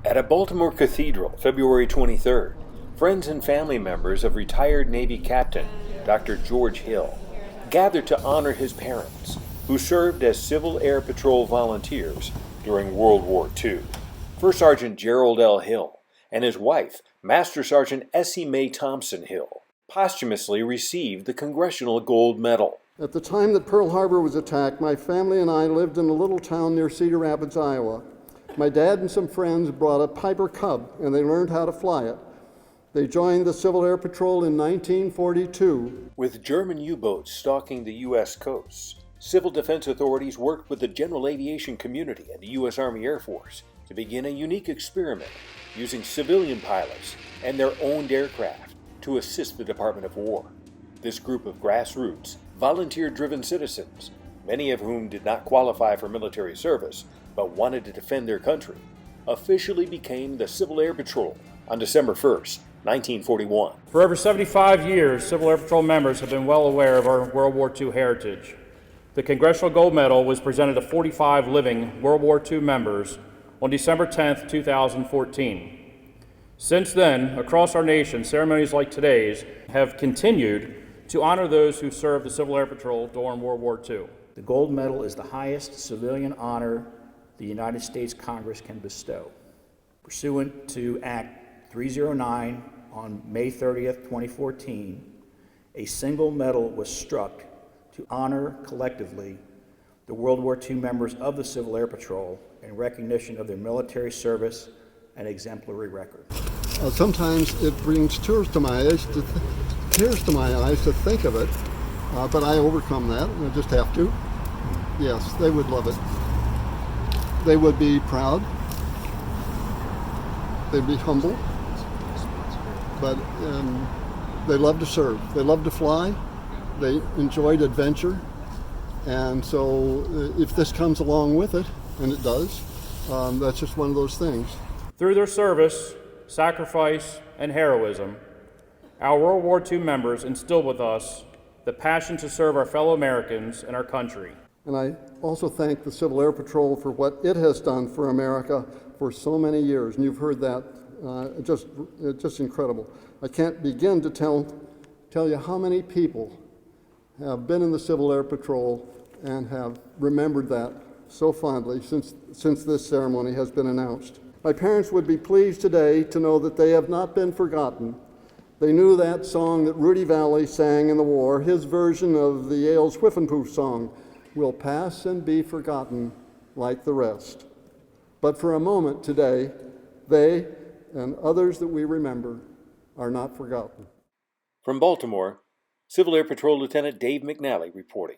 At a Baltimore cathedral, February 23rd, friends and family members of retired Navy Captain Dr. George Hill gathered to honor his parents, who served as Civil Air Patrol volunteers during World War II. First Sergeant Gerald L. Hill and his wife, Master Sergeant Essie Mae Thompson Hill, posthumously received the Congressional Gold Medal. At the time that Pearl Harbor was attacked, my family and I lived in a little town near Cedar Rapids, Iowa. My dad and some friends brought a Piper Cub, and they learned how to fly it. They joined the Civil Air Patrol in 1942. With German U-boats stalking the U.S. coasts, civil defense authorities worked with the general aviation community and the U.S. Army Air Force to begin a unique experiment using civilian pilots and their owned aircraft to assist the Department of War. This group of grassroots, volunteer-driven citizens, many of whom did not qualify for military service but wanted to defend their country, officially became the Civil Air Patrol on December 1st, 1941. For over 75 years, Civil Air Patrol members have been well aware of our World War II heritage. The Congressional Gold Medal was presented to 45 living World War II members on December 10, 2014. Since then, across our nation, ceremonies like today's have continued to honor those who served the Civil Air Patrol during World War II. The Gold Medal is the highest civilian honor the United States Congress can bestow. Pursuant to Act 309 on May 30th, 2014, a single medal was struck to honor collectively the World War II members of the Civil Air Patrol in recognition of their military service and exemplary record. Sometimes it brings tears to my eyes to think of it, but I overcome that, and I just have to. Yes, they would love it. They would be proud. They'd be humble. But they love to serve. They love to fly. They enjoyed adventure. And so if this comes along with it, and it does, that's just one of those things. Through their service, sacrifice, and heroism, our World War II members instilled with us the passion to serve our fellow Americans and our country. And I also thank the Civil Air Patrol for what it has done for America for so many years. And you've heard that, just incredible. I can't begin to tell you how many people have been in the Civil Air Patrol and have remembered that so fondly since this ceremony has been announced. My parents would be pleased today to know that they have not been forgotten. They knew that song that Rudy Valley sang in the war, his version of the Yale's Whiffenpoof song, will pass and be forgotten like the rest. But for a moment today, they and others that we remember are not forgotten. From Baltimore, Civil Air Patrol Lieutenant Dave McNally reporting.